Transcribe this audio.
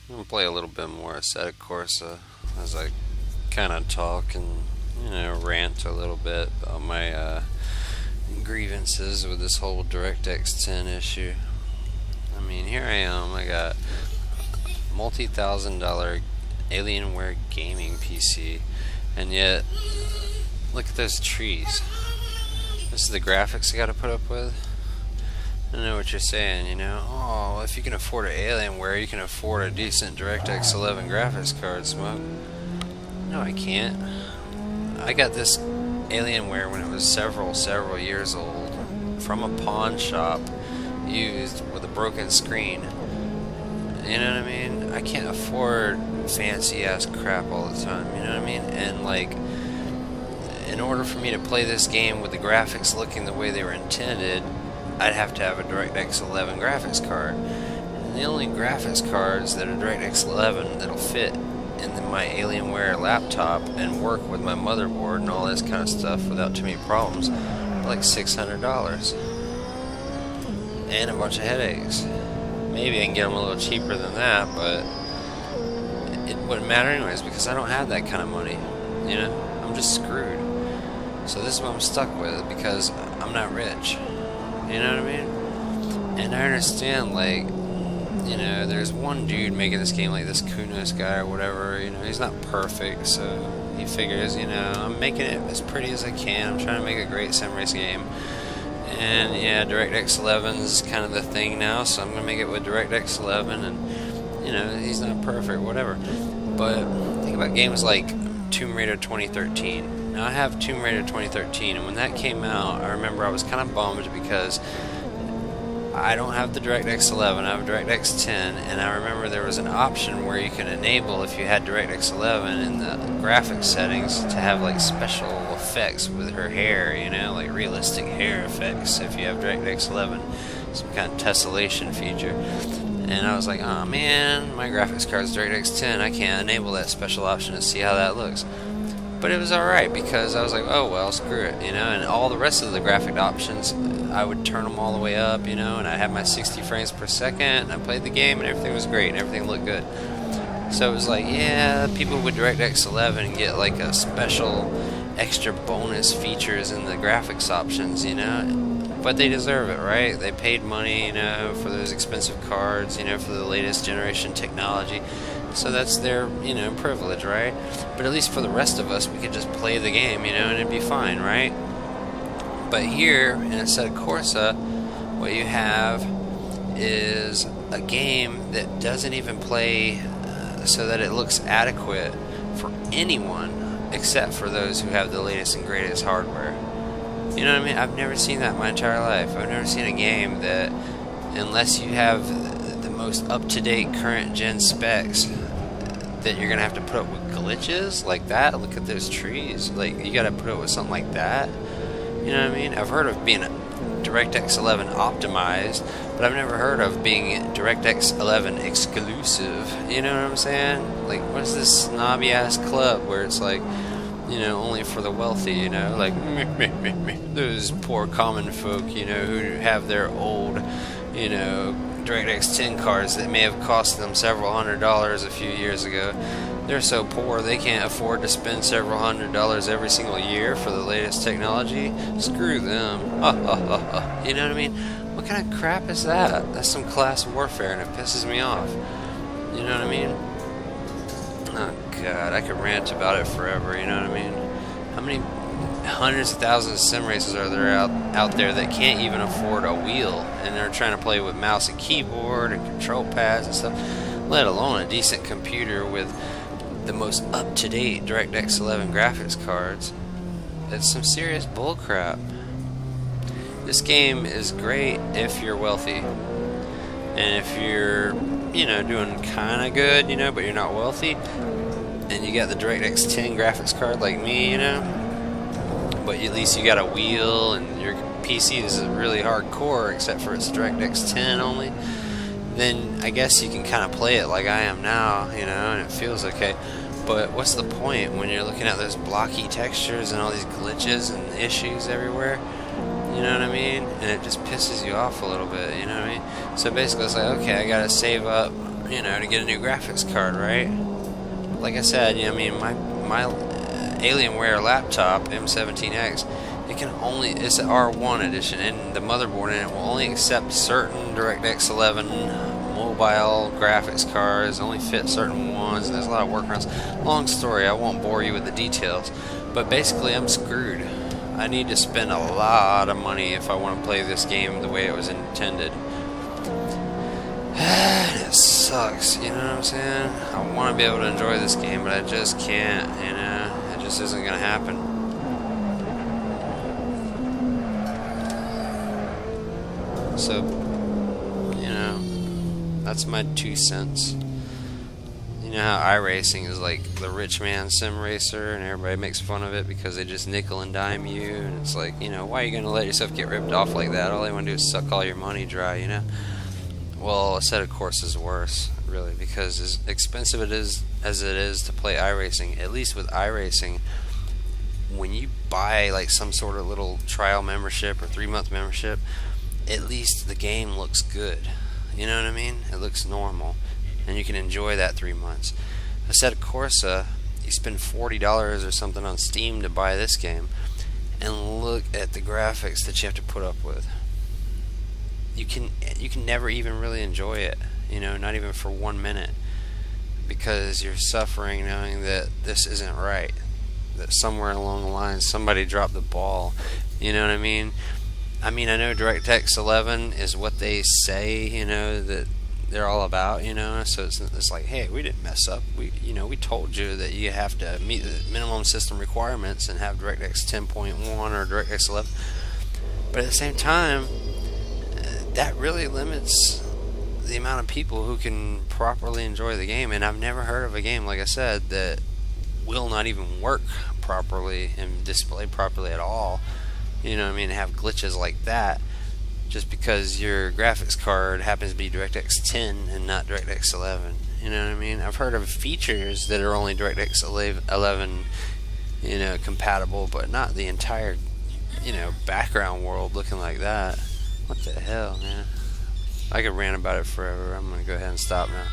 I'm gonna play a little bit more Assetto Corsa as I kind of talk and rant a little bit about my grievances with this whole DirectX 10 issue. I mean, here I am. I got multi-$1,000 Alienware gaming PC, and yet look at those trees. This is the graphics I got to put up with. I know what you're saying, oh, if you can afford an Alienware, you can afford a decent DirectX 11 graphics card, Smoke. No, I can't. I got this Alienware when it was several years old from a pawn shop, used with a broken screen. You know what I mean? I can't afford fancy ass crap all the time, you know what I mean? And like, in order for me to play this game with the graphics looking the way they were intended, I'd have to have a DirectX 11 graphics card. And the only graphics cards that are DirectX 11 that'll fit in my Alienware laptop and work with my motherboard and all this kind of stuff without too many problems are like $600. And a bunch of headaches. Maybe I can get them a little cheaper than that, but it wouldn't matter anyways because I don't have that kind of money. I'm just screwed. So this is what I'm stuck with because I'm not rich. You know what I mean? And I understand, like, there's one dude making this game, like this Kunos guy or whatever, he's not perfect, so he figures, I'm making it as pretty as I can. I'm trying to make a great sim race game. And yeah, DirectX 11 is kind of the thing now, so I'm going to make it with DirectX 11, and, he's not perfect, whatever. But think about games like Tomb Raider 2013. Now I have Tomb Raider 2013, and when that came out, I remember I was kind of bummed because I don't have the DirectX 11, I have DirectX 10, and I remember there was an option where you can enable, if you had DirectX 11 in the graphics settings, to have like special effects with her hair, like realistic hair effects if you have DirectX 11, some kind of tessellation feature. And I was like, oh man, my graphics card's DirectX 10, I can't enable that special option to see how that looks. But it was alright because I was like, oh well, screw it, and all the rest of the graphic options, I would turn them all the way up, and I had my 60 frames per second, and I played the game, and everything was great, and everything looked good. So it was like, yeah, people with DirectX 11 get like a special extra bonus features in the graphics options, but they deserve it, right? They paid money, for those expensive cards, for the latest generation technology. So that's their, privilege, right? But at least for the rest of us, we could just play the game, and it'd be fine, right? But here, in Assetto Corsa, what you have is a game that doesn't even play so that it looks adequate for anyone except for those who have the latest and greatest hardware. You know what I mean? I've never seen that in my entire life. I've never seen a game that, unless you have the most up-to-date current gen specs, that you're gonna have to put up with glitches like that. Look at those trees. Like, you gotta put up with something like that. You know what I mean? I've heard of being DirectX 11 optimized, but I've never heard of being DirectX 11 exclusive. You know what I'm saying? Like, what's this snobby ass club where it's like, only for the wealthy, like those poor common folk, who have their old, DirectX 10 cards that may have cost them several $100s a few years ago. They're so poor they can't afford to spend several $100s every single year for the latest technology. Screw them. You know what I mean? What kind of crap is that? That's some class warfare, and it pisses me off. You know what I mean? Oh god, I could rant about it forever, you know what I mean? How many hundreds of thousands of sim races are there out there that can't even afford a wheel, and they're trying to play with mouse and keyboard and control pads and stuff, let alone a decent computer with the most up-to-date DirectX 11 graphics cards? That's some serious bullcrap. This game is great if you're wealthy, and if you're doing kind of good, but you're not wealthy, and you got the DirectX 10 graphics card like me, but at least you got a wheel, and your PC is really hardcore, except for it's DirectX 10 only, then I guess you can kind of play it like I am now, and it feels okay. But what's the point when you're looking at those blocky textures and all these glitches and issues everywhere? You know what I mean? And it just pisses you off a little bit, you know what I mean? So basically it's like, okay, I gotta save up, you know, to get a new graphics card, right? Like I said, you know, I mean, my Alienware laptop M17X, it's an R1 edition, and the motherboard in it will only accept certain DirectX 11 mobile graphics cards, only fit certain ones, and there's a lot of workarounds. Long story, I won't bore you with the details, but basically I'm screwed. I need to spend a lot of money if I want to play this game the way it was intended. It sucks, you know what I'm saying? I want to be able to enjoy this game, but I just can't, you know? It just isn't going to happen. So, you know, that's my 2 cents. You know how iRacing is like the rich man sim racer, and everybody makes fun of it because they just nickel and dime you, and it's like, you know, why are you going to let yourself get ripped off like that? All they want to do is suck all your money dry, you know? Well, Assetto Corsa is worse, really, because as expensive it is as it is to play iRacing, at least with iRacing, when you buy like some sort of little trial membership or 3-month membership, at least the game looks good. You know what I mean? It looks normal, and you can enjoy that 3 months. Assetto Corsa, you spend $40 or something on Steam to buy this game, and look at the graphics that you have to put up with. You can never even really enjoy it, you know, not even for 1 minute, because you're suffering knowing that this isn't right, that somewhere along the line somebody dropped the ball. You know what I mean? I know DirectX 11 is what they say, you know, that they're all about, you know, so it's like, hey, we didn't mess up. We told you that you have to meet the minimum system requirements and have DirectX 10.1 or DirectX 11. But at the same time, that really limits the amount of people who can properly enjoy the game. And I've never heard of a game, like I said, that will not even work properly and display properly at all. You know what I mean? Have glitches like that just because your graphics card happens to be DirectX 10 and not DirectX 11. You know what I mean? I've heard of features that are only DirectX 11, you know, compatible, but not the entire, you know, background world looking like that. What the hell, man? I could rant about it forever. I'm gonna go ahead and stop now.